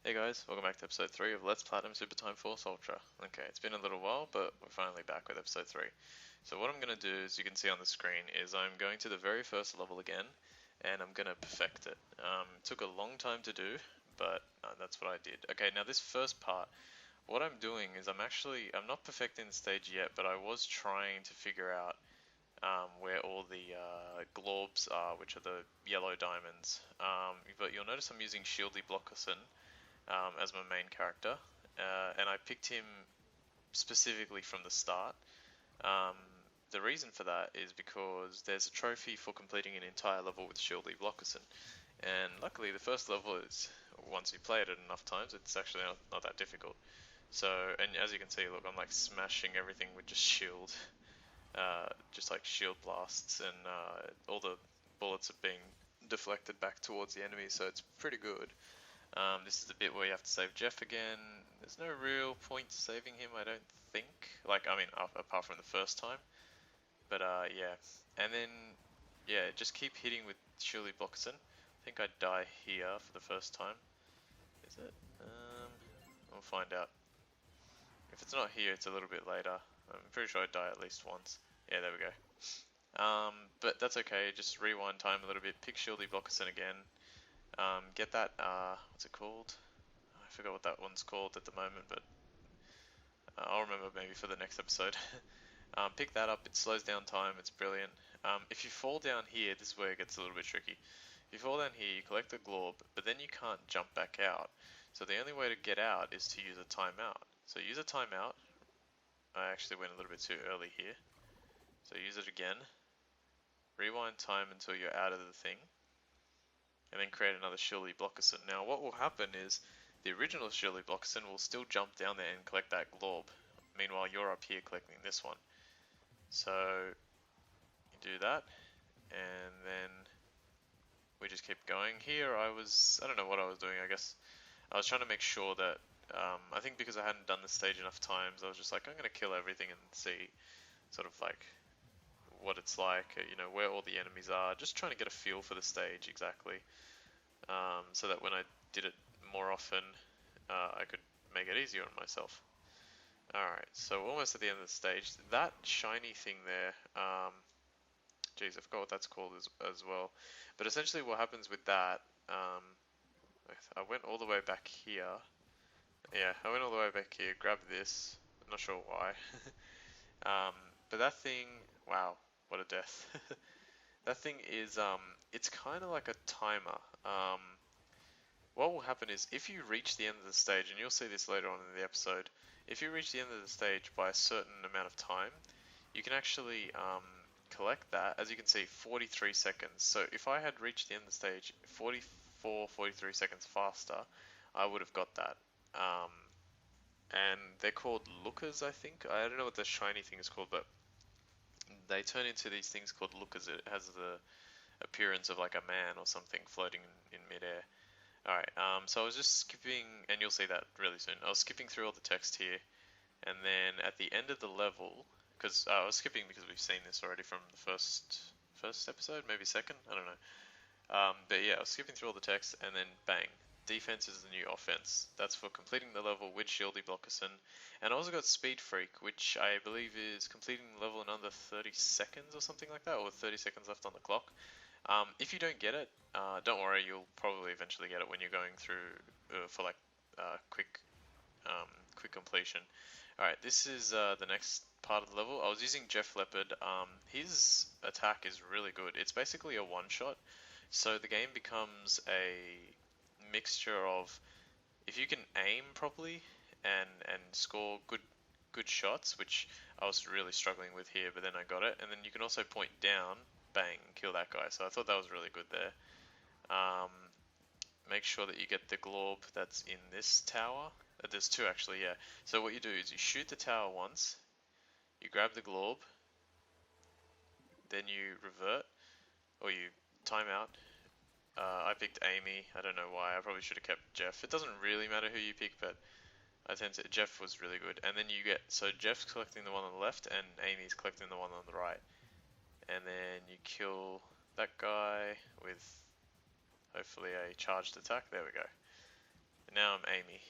Hey guys, welcome back to episode 3 of Let's Platinum Super Time Force Ultra. Okay, it's been a little while, but we're finally back with episode 3. So what I'm going to do, as you can see on the screen, is I'm going to the very first level again, and I'm going to perfect it. It took a long time to do, but that's what I did. Okay, now this first part, what I'm doing is I'm not perfecting the stage yet, but I was trying to figure out where all the globs are, which are the yellow diamonds. But you'll notice I'm using Shieldy Blockerson as my main character, and I picked him specifically from the start. Um, the reason for that is because there's a trophy for completing an entire level with Shieldy Blockerson, and luckily the first level is, once you play it enough times, it's actually not that difficult. So, and as you can see, look, I'm like smashing everything with just shield, just like shield blasts, and all the bullets are being deflected back towards the enemy, so it's pretty good. This is the bit where you have to save Jeff again. There's no real point to saving him, I don't think. Like, I mean, apart from the first time. But, yeah. And then, yeah, just keep hitting with Shirley Blockson. I think I die here for the first time. Is it? We'll find out. If it's not here, it's a little bit later. I'm pretty sure I die at least once. Yeah, there we go. But that's okay, just rewind time a little bit, pick Shirley Blockerson again, get that, what's it called? I forgot what that one's called at the moment, but I'll remember maybe for the next episode. Pick that up, it slows down time, it's brilliant. If you fall down here, this is where it gets a little bit tricky. If you fall down here, you collect the glob, but then you can't jump back out. So the only way to get out is to use a timeout. So use a timeout. I actually went a little bit too early here. So use it again. Rewind time until you're out of the thing. And then create another Shirley Blockerson. Now what will happen is the original Shirley Blockerson will still jump down there and collect that glob. Meanwhile you're up here collecting this one. So you do that, and then we just keep going. Here I don't know what I was doing, I guess I was trying to make sure that, I think because I hadn't done the stage enough times, I was just like, I'm going to kill everything and see sort of like what it's like, you know, where all the enemies are, just trying to get a feel for the stage exactly, so that when I did it more often, I could make it easier on myself. Alright, so almost at the end of the stage. That shiny thing there, geez, I forgot what that's called as well. But essentially what happens with that, I went all the way back here. Yeah, I went all the way back here, grabbed this, I'm not sure why. um, but that thing, wow, what a death. That thing is, it's kind of like a timer. What will happen is if you reach the end of the stage, and you'll see this later on in the episode, if you reach the end of the stage by a certain amount of time, you can actually collect that. As you can see, 43 seconds. So if I had reached the end of the stage 43 seconds faster, I would have got that. And they're called lookers, I think. I don't know what the shiny thing is called, but they turn into these things called lookers. It has the appearance of like a man or something floating in midair. Alright, so I was just skipping, and you'll see that really soon. I was skipping through all the text here, and then at the end of the level, because I was skipping because we've seen this already from the first episode, maybe second, I don't know. But yeah, I was skipping through all the text, and then bang, defense is the new offense. That's for completing the level with Shieldy Blockerson. And I also got Speed Freak, which I believe is completing the level in under 30 seconds or something like that, or 30 seconds left on the clock. If you don't get it, don't worry, you'll probably eventually get it when you're going through for like quick completion. Alright, this is the next part of the level. I was using Jeff Leopard. His attack is really good. It's basically a one-shot, so the game becomes a mixture of, if you can aim properly and score good shots, which I was really struggling with here, but then I got it, and then you can also point down, bang, kill that guy. So I thought that was really good there. Make sure that you get the glob that's in this tower. There's two actually, yeah. So what you do is you shoot the tower once, you grab the glob, then you revert, or you time out. I picked Amy, I don't know why, I probably should have kept Jeff. It doesn't really matter who you pick, but I tend to, Jeff was really good. And then you get, so Jeff's collecting the one on the left, and Amy's collecting the one on the right. And then you kill that guy with hopefully a charged attack. There we go. now I'm Amy.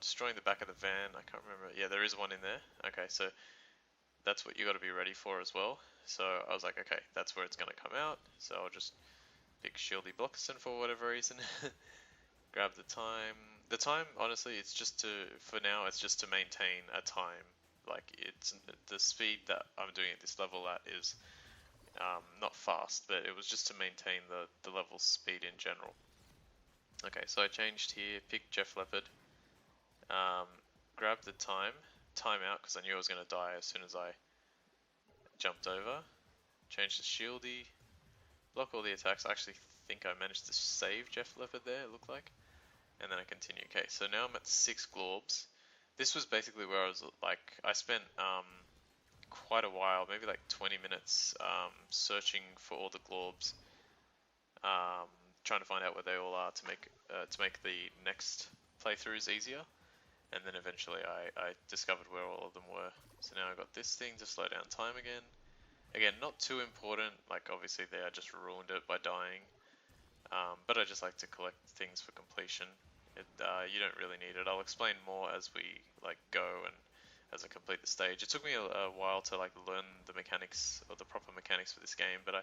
Destroying the back of the van. I can't remember. Yeah, there is one in there. Okay, so that's what you got to be ready for as well. So I was like, okay, that's where it's going to come out. So I'll just pick Shieldy Blockson for whatever reason. Grab the time. The time, honestly, it's just to, for now, it's just to maintain a time. Like, it's the speed that I'm doing at this level at is not fast, but it was just to maintain the level speed in general. Okay, so I changed here, picked Jeff Leopard, grabbed the time out because I knew I was going to die as soon as I jumped over, changed to Shieldy, block all the attacks. I actually think I managed to save Jeff Leopard there, it looked like, and then I continue. Okay, so now I'm at 6 Glorbs. This was basically where I was like, I spent quite a while, maybe like 20 minutes searching for all the Glorbs, trying to find out where they all are to make the next playthroughs easier. And then eventually I discovered where all of them were. So now I got this thing to slow down time again. Again, not too important, like obviously there I just ruined it by dying. But I just like to collect things for completion. You don't really need it. I'll explain more as we like go and as I complete the stage. It took me a while to like learn the mechanics or the proper mechanics for this game, but I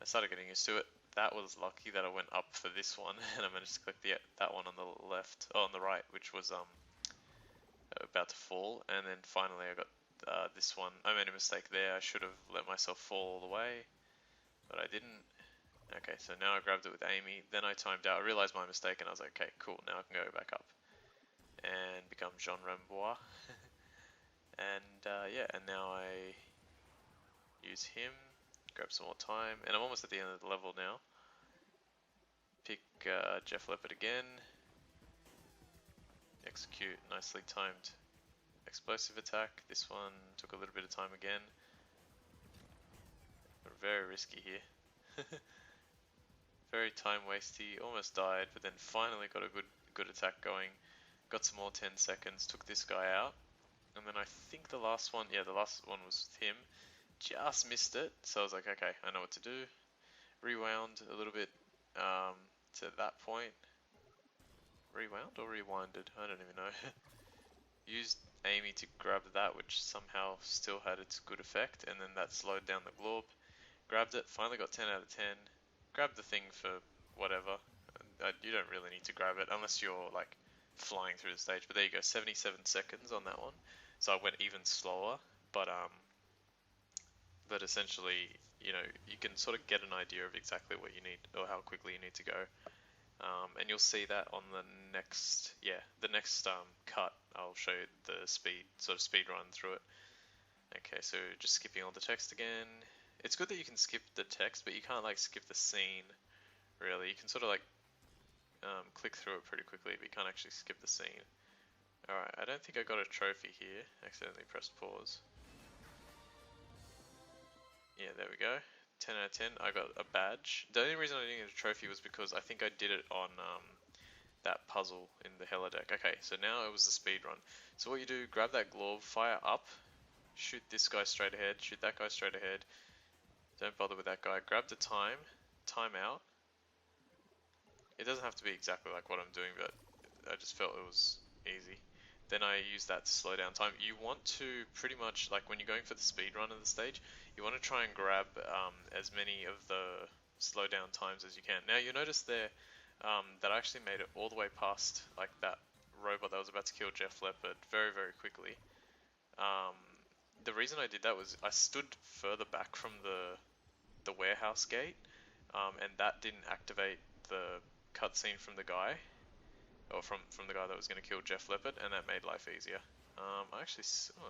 started getting used to it. That was lucky that I went up for this one and I managed to click that one on the left, on the right, which was about to fall, and then finally I got this one. I made a mistake there. I should have let myself fall all the way, but I didn't. Okay, so now I grabbed it with Amy, then I timed out. I realized my mistake and I was like, okay, cool, now I can go back up and become Jean Rambois. And yeah, and now I use him, grab some more time, and I'm almost at the end of the level now. Pick Jeff Leopard again, execute nicely timed explosive attack. This one took a little bit of time again. We're very risky here. Very time wasty, almost died, but then finally got a good attack going. Got some more 10 seconds, took this guy out. And then I think the last one was with him. Just missed it, so I was like, okay, I know what to do. Rewound a little bit to that point. Rewound or rewinded? I don't even know. Used Amy to grab that, which somehow still had its good effect, and then that slowed down the Glorb. Grabbed it, finally got 10 out of 10. Grabbed the thing for whatever. You don't really need to grab it unless you're like flying through the stage, but there you go, 77 seconds on that one. So I went even slower, but essentially, you know, you can sort of get an idea of exactly what you need or how quickly you need to go. And you'll see that on the next cut. I'll show you the speed run through it. Okay, so just skipping all the text again. It's good that you can skip the text, but you can't like skip the scene, really. You can sort of like click through it pretty quickly, but you can't actually skip the scene. Alright, I don't think I got a trophy here. Accidentally pressed pause. Yeah, there we go. 10 out of 10. I got a badge. The only reason I didn't get a trophy was because I think I did it on that puzzle in the helideck. Okay, so now it was the speed run. So what you do, grab that glove, fire up, shoot this guy straight ahead, shoot that guy straight ahead. Don't bother with that guy. Grab the time out. It doesn't have to be exactly like what I'm doing, but I just felt it was easy. Then I use that to slow down time. You want to pretty much, like when you're going for the speed run of the stage, you want to try and grab as many of the slow down times as you can. Now you'll notice there that I actually made it all the way past like that robot that was about to kill Jeff Leopard very, very quickly. The reason I did that was I stood further back from the warehouse gate, and that didn't activate the cutscene from the guy, or from the guy that was going to kill Jeff Leopard, and that made life easier. I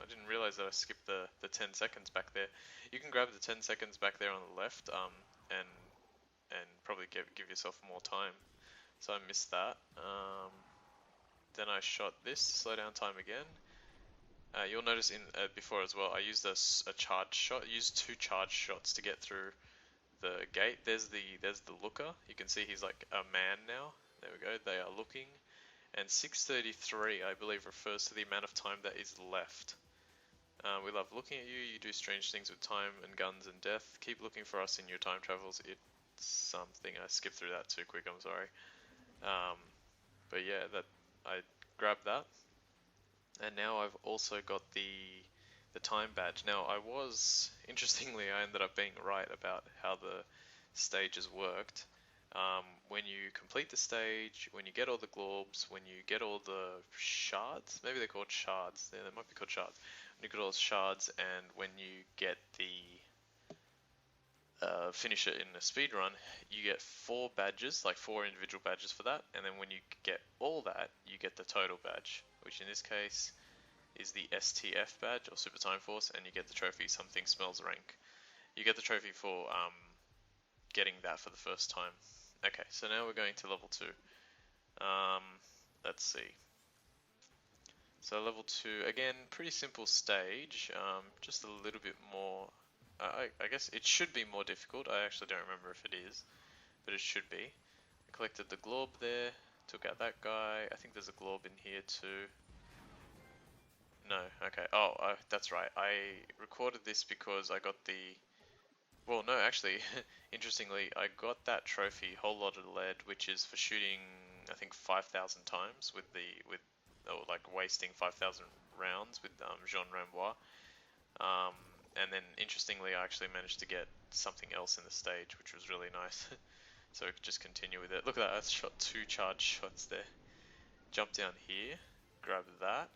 didn't realize that I skipped the 10 seconds back there. You can grab the 10 seconds back there on the left, and probably give yourself more time. So I missed that. Then I shot this, slow down time again. You'll notice in before as well, I used a charge shot. I used 2 charge shots to get through the gate. There's the looker. You can see he's like a man now. There we go. They are looking. And 6:33, I believe, refers to the amount of time that is left. We love looking at you. You do strange things with time and guns and death. Keep looking for us in your time travels. It's something. I skipped through that too quick. I'm sorry. But yeah, I grabbed that, and now I've also got the time badge. Now interestingly, I ended up being right about how the stages worked. When you complete the stage, when you get all the globs, when you get all the shards, maybe they're called shards, yeah, they might be called shards. When you get all the shards, and when you get the finish it in a speed run, you get 4 badges, like 4 individual badges for that, and then when you get all that, you get the total badge, which in this case is the STF badge, or Super Time Force, and you get the trophy Something Smells Rank. You get the trophy for getting that for the first time. Okay, so now we're going to level 2. Let's see. So level 2, again, pretty simple stage, just a little bit more, I guess it should be more difficult. I actually don't remember if it is, but it should be. I collected the glob there, took out that guy. I think there's a glob in here too. No, okay. Oh, that's right. I recorded this because I got the... Well, no, actually, interestingly, I got that trophy, Whole Lot of Lead, which is for shooting, I think, 5,000 times or like wasting 5,000 rounds with Jean Rambois. And then, interestingly, I actually managed to get something else in the stage, which was really nice. So we could just continue with it. Look at that, I shot 2 charge shots there. Jump down here, grab that,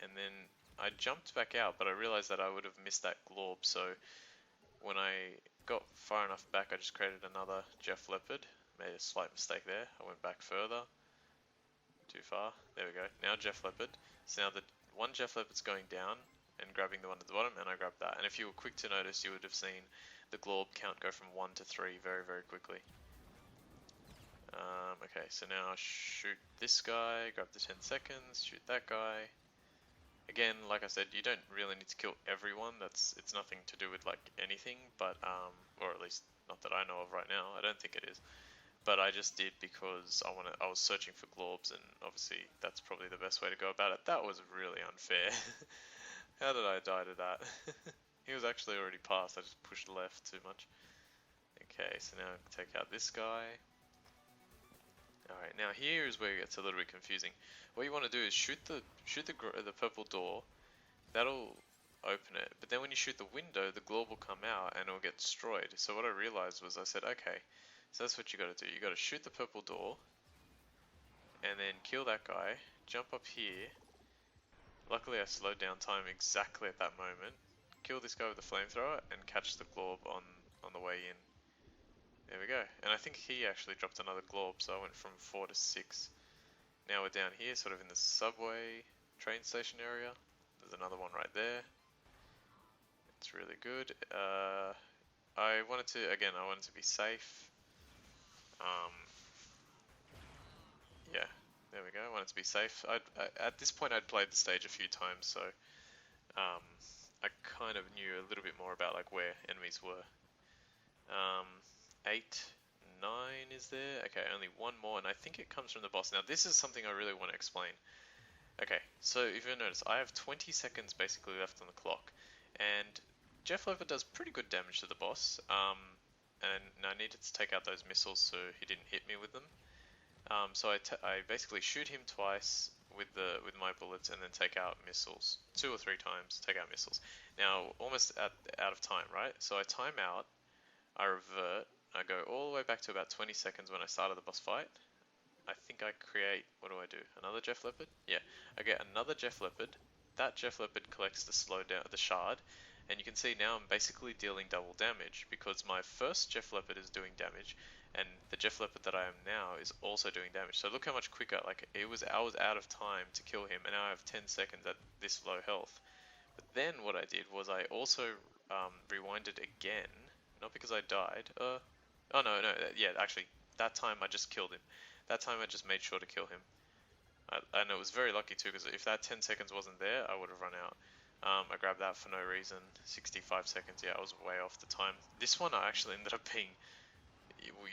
and then I jumped back out, but I realized that I would have missed that glob, so when I got far enough back, I just created another Jeff Leopard. Made a slight mistake there. I went back further. Too far. There we go. Now Jeff Leopard. So now the one Jeff Leopard's going down and grabbing the one at the bottom, and I grabbed that. And if you were quick to notice, you would have seen the glob count go from 1 to 3 very, very quickly. Okay, so now shoot this guy, grab the 10 seconds, shoot that guy. Again, like I said, you don't really need to kill everyone. It's nothing to do with like anything, but or at least not that I know of right now. I don't think it is, but I just did because I was searching for globs, and obviously that's probably the best way to go about it. That was really unfair. How did I die to that? He was actually already past. I just pushed left too much. Okay, so now take out this guy. Alright, now here is where it gets a little bit confusing. What you want to do is shoot the purple door. That'll open it. But then when you shoot the window, the glob will come out and it'll get destroyed. So what I realized was I said, okay, so that's what you got to do. You got to shoot the purple door and then kill that guy. Jump up here. Luckily I slowed down time exactly at that moment. Kill this guy with the flamethrower and catch the glob on the way in. There we go. And I think he actually dropped another glob, so I went from 4 to 6. Now we're down here, sort of in the subway train station area. There's another one right there. It's really good. I wanted to be safe. Yeah, there we go. I wanted to be safe. At this point, I'd played the stage a few times, so I kind of knew a little bit more about like where enemies were. 8, 9 is there? Okay, only one more, and I think it comes from the boss. Now, this is something I really want to explain. Okay, so if you notice, I have 20 seconds basically left on the clock, and Jeff Leopard does pretty good damage to the boss, and I needed to take out those missiles so he didn't hit me with them. So I basically shoot him twice with my bullets, and then take out missiles 2 or 3 times. Take out missiles. Now, almost out of time, right? So I time out. I revert. I go all the way back to about 20 seconds when I started the boss fight. I think I create, what do I do? Another Jeff Leopard? Yeah, I get another Jeff Leopard. That Jeff Leopard collects the shard, and you can see now I'm basically dealing double damage because my first Jeff Leopard is doing damage, and the Jeff Leopard that I am now is also doing damage. So look how much quicker, like I was out of time to kill him, and now I have 10 seconds at this low health. But then what I did was I also rewinded again, not because I died. Oh no, yeah, actually, that time I just killed him. That time I just made sure to kill him. And it was very lucky too, because if that 10 seconds wasn't there, I would have run out. I grabbed that for no reason. 65 seconds, yeah, I was way off the time. This one I actually ended up being...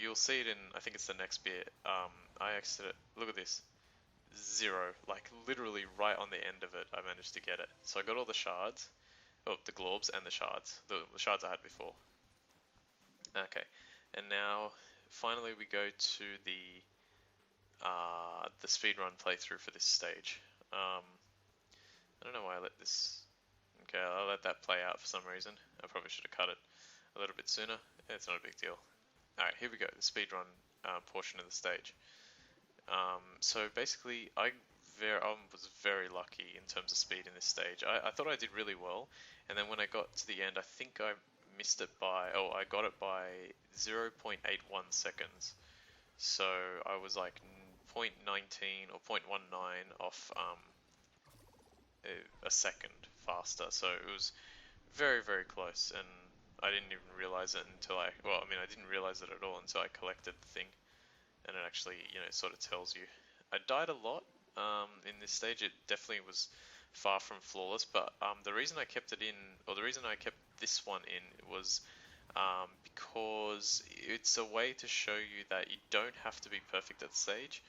You'll see it in, I think it's the next bit. I exited, look at this. 0, like literally right on the end of it, I managed to get it. So I got all the shards. Oh, the globs and the shards. The shards I had before. Okay. And now, finally we go to the the speedrun playthrough for this stage. I don't know why I let this. Okay, I'll let that play out for some reason. I probably should have cut it a little bit sooner. It's not a big deal. Alright, here we go, the speedrun portion of the stage. So basically, I was very lucky in terms of speed in this stage. I thought I did really well, and then when I got to the end, I think I missed it by, I got it by 0.81 seconds. So I was like 0.19 or 0.19 off a second faster. So it was very, very close, and I didn't even realize it until I didn't realize it at all until I collected the thing, and it actually, sort of tells you. I died a lot in this stage. It definitely was far from flawless, but the reason I kept it in, or the reason I kept this one in, was because it's a way to show you that you don't have to be perfect at the stage.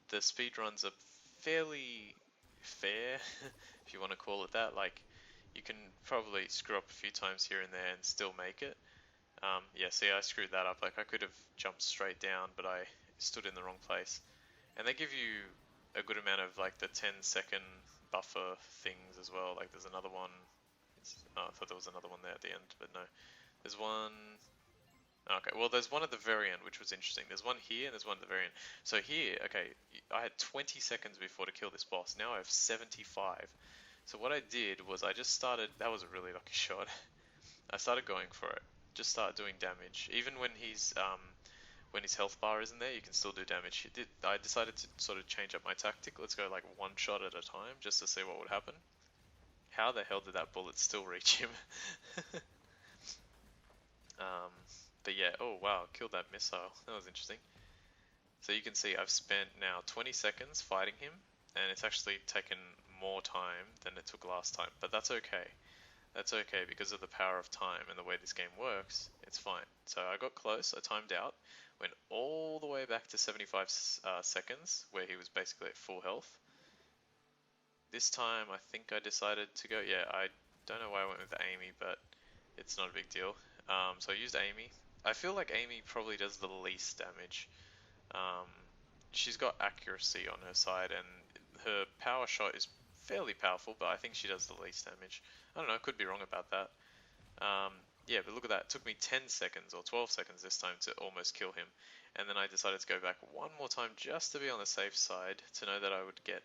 The speedruns are fairly fair, if you want to call it that. Like, you can probably screw up a few times here and there and still make it. Yeah, see, I screwed that up. Like, I could have jumped straight down, but I stood in the wrong place. And they give you a good amount of, like, the 10-second buffer things as well. Like, there's another one. I thought there was another one there at the end, but no. There's one. Okay, well, there's one at the very end, which was interesting. There's one here and there's one at the very end. So here, okay, I had 20 seconds before to kill this boss. Now I have 75. So what I did was I just started. That was a really lucky shot. I started going for it. Just start doing damage. Even when when his health bar isn't there, you can still do damage. I decided to sort of change up my tactic. Let's go like one shot at a time, just to see what would happen. How the hell did that bullet still reach him? But yeah, oh wow, killed that missile. That was interesting. So you can see I've spent now 20 seconds fighting him, and it's actually taken more time than it took last time. But that's okay. That's okay because of the power of time and the way this game works, it's fine. So I got close, I timed out, went all the way back to 75 seconds, where he was basically at full health. This time I think I decided to go, yeah, I don't know why I went with Amy, but it's not a big deal. So I used Amy. I feel like Amy probably does the least damage. She's got accuracy on her side, and her power shot is fairly powerful, but I think she does the least damage. I don't know, I could be wrong about that. Yeah, but look at that. It took me 10 seconds or 12 seconds this time to almost kill him. And then I decided to go back one more time just to be on the safe side, to know that I would get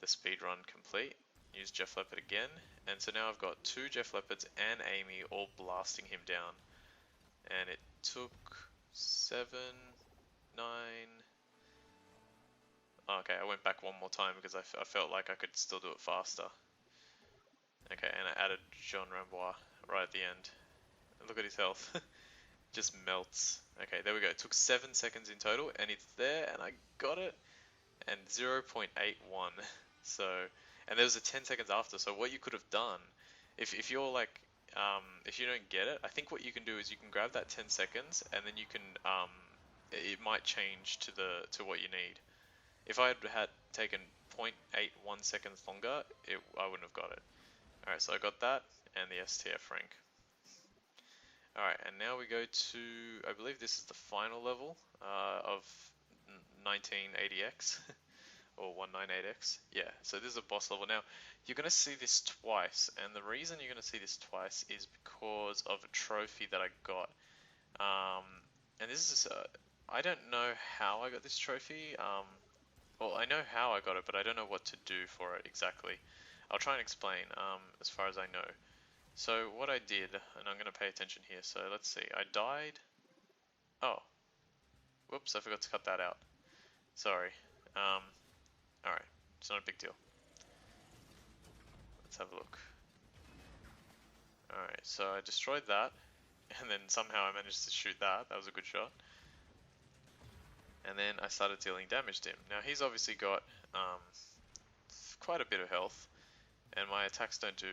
the speedrun complete. Use Jeff Leopard again. And so now I've got 2 Jeff Leopards and Amy all blasting him down. And it took 7, 9... Oh, okay, I went back one more time because I felt like I could still do it faster. Okay, and I added Jean Rambois right at the end. And look at his health. Just melts. Okay, there we go. It took 7 seconds in total, and it's there, and I got it. And 0.81. So, and there was a 10 seconds after. So what you could have done, if you're like, if you don't get it, I think what you can do is you can grab that 10 seconds, and then you can, it might change to what you need. If I had taken 0.81 seconds longer, I wouldn't have got it. Alright, so I got that, and the STF rank. Alright, and now we go to, I believe this is the final level of 1980X, or 198X. Yeah, so this is a boss level. Now, you're going to see this twice, and the reason you're going to see this twice is because of a trophy that I got. And this is, I don't know how I got this trophy. Well, I know how I got it, but I don't know what to do for it exactly. I'll try and explain as far as I know. So what I did, and I'm going to pay attention here, so let's see, I died. Oh, whoops, I forgot to cut that out. Sorry. Alright, it's not a big deal. Let's have a look. Alright, so I destroyed that, and then somehow I managed to shoot that. That was a good shot. And then I started dealing damage to him. Now he's obviously got quite a bit of health, and my attacks don't do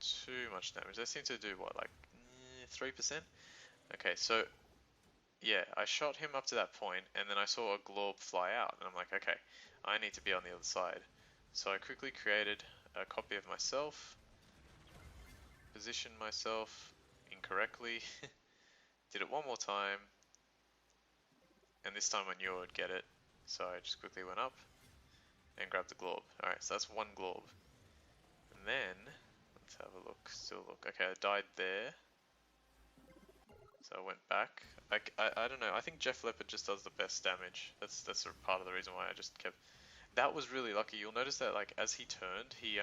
too much damage. They seem to do what, like 3%? Okay, so yeah, I shot him up to that point, and then I saw a glob fly out, and I'm like, okay, I need to be on the other side. So I quickly created a copy of myself, positioned myself incorrectly, did it one more time, and this time I knew I would get it, so I just quickly went up and grabbed the glob. Alright, so that's one glob. And then, let's have a look, still look. Okay, I died there. So I went back. I don't know, I think Jeff Leopard just does the best damage. That's sort of part of the reason why I just kept... That was really lucky. You'll notice that like as he turned, he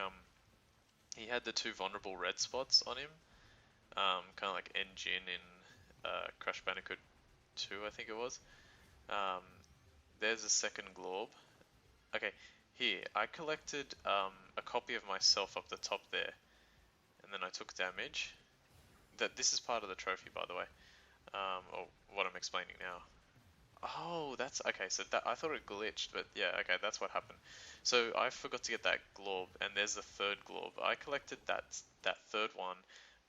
had the two vulnerable red spots on him. Kind of like Engine in Crash Bandicoot 2, I think it was. Um, there's a second glob. Okay, here, I collected a copy of myself up the top there, and then I took damage. This is part of the trophy, by the way, or what I'm explaining now. Oh, that's okay. So that I thought it glitched, but yeah, okay, that's what happened. So I forgot to get that glob, and there's the third glob. I collected that third one,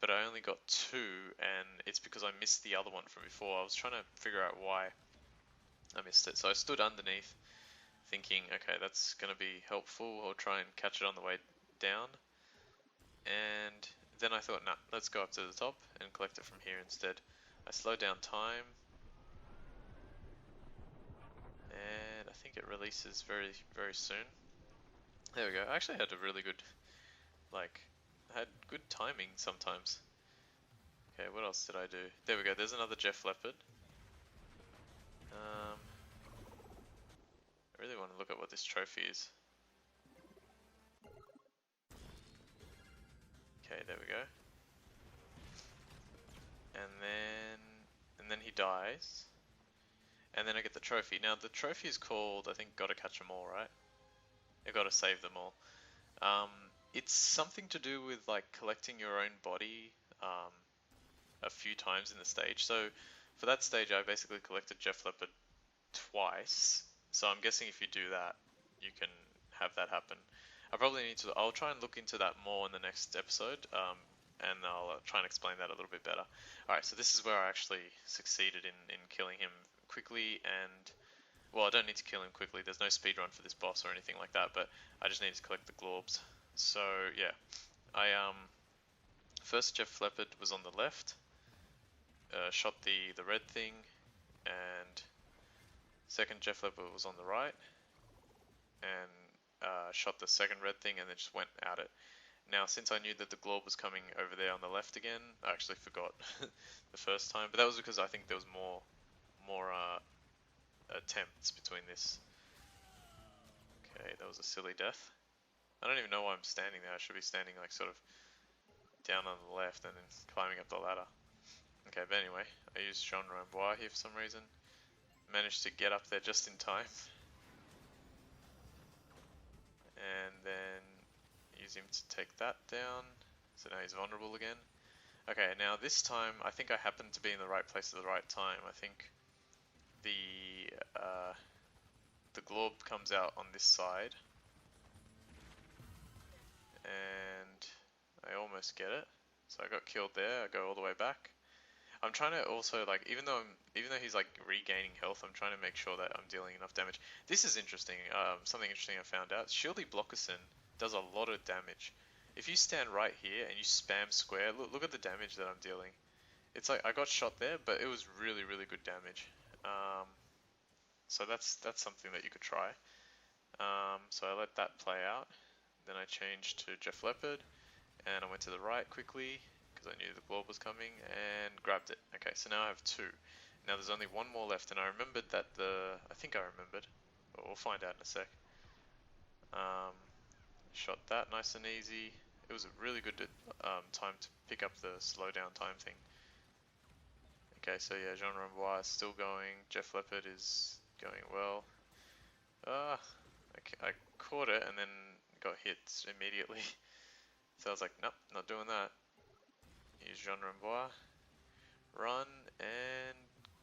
but I only got two, and it's because I missed the other one from before. I was trying to figure out why I missed it. So I stood underneath, thinking, okay, that's gonna be helpful. I'll try and catch it on the way down. And then I thought, nah, let's go up to the top and collect it from here instead. I slowed down time. And I think it releases very, very soon. There we go. I actually had a really good, I had good timing sometimes. Okay, what else did I do? There we go. There's another Jeff Leopard. I really want to look at what this trophy is. Okay, there we go. And then he dies. And then I get the trophy. Now the trophy is called, I think, Gotta Catch 'Em All, right? You gotta save them all. It's something to do with like collecting your own body a few times in the stage. So for that stage, I basically collected Jeff Leopard twice. So I'm guessing if you do that, you can have that happen. I'll try and look into that more in the next episode, and I'll try and explain that a little bit better. Alright, so this is where I actually succeeded in killing him quickly, and well, I don't need to kill him quickly, there's no speedrun for this boss or anything like that, but I just need to collect the globs. So yeah, first Jeff Leopard was on the left, shot the red thing, and second Jeff Leopard was on the right, and shot the second red thing, and then just went at it. Now, since I knew that the glob was coming over there on the left again, I actually forgot the first time, but that was because I think there was more attempts between this. Okay, that was a silly death. I don't even know why I'm standing there. I should be standing like sort of down on the left and then climbing up the ladder. Okay, but anyway, I used Jean Rambois here for some reason. Managed to get up there just in time. And then use him to take that down. So now he's vulnerable again. Okay, now this time I think I happened to be in the right place at the right time. I think the glob comes out on this side, and I almost get it. So I got killed there. I go all the way back. I'm trying to also like, even though he's like regaining health, I'm trying to make sure that I'm dealing enough damage. This is interesting. Something interesting I found out. Shirley Blockerson does a lot of damage. If you stand right here and you spam square, look at the damage that I'm dealing. It's like I got shot there, but it was really, really good damage. So that's something that you could try. So I let that play out. Then I changed to Jeff Leopard, and I went to the right quickly because I knew the glob was coming and grabbed it. Okay, so now I have two. Now there's only one more left, and I remembered that I think I remembered, but we'll find out in a sec. Shot that nice and easy. It was a really good time to pick up the slowdown time thing. Okay, so yeah, Jean Rambois is still going. Jeff Leopard is going well. I caught it and then got hit immediately. So I was like, nope, not doing that. Use Jean Rambois. Run and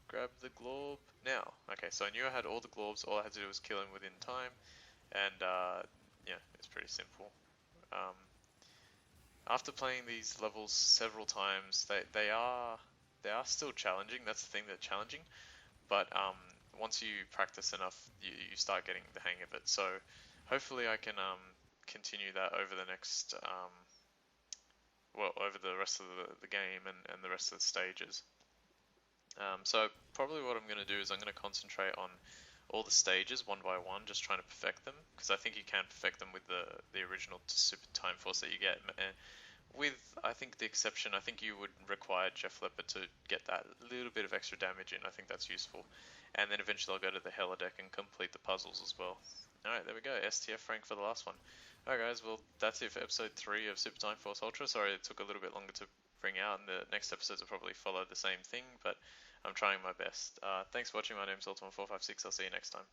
grab the glob. Now, okay, so I knew I had all the globs. All I had to do was kill him within time. And yeah, it's pretty simple. After playing these levels several times, they are still challenging. That's the thing, they're challenging. But once you practice enough, you start getting the hang of it. So hopefully I can continue that over the next, over the rest of the game and the rest of the stages. So probably what I'm going to do is I'm going to concentrate on all the stages one by one, just trying to perfect them, because I think you can perfect them with the original Super Time Force that you get. With, I think, the exception, I think you would require Jeff Leopard to get that little bit of extra damage in. I think that's useful. And then eventually I'll go to the Hella deck and complete the puzzles as well. Alright, there we go. STF rank for the last one. Alright guys, well that's it for episode 3 of Super Time Force Ultra. Sorry it took a little bit longer to bring out, and the next episodes will probably follow the same thing, but I'm trying my best. Thanks for watching. My name's Ultima456. I'll see you next time.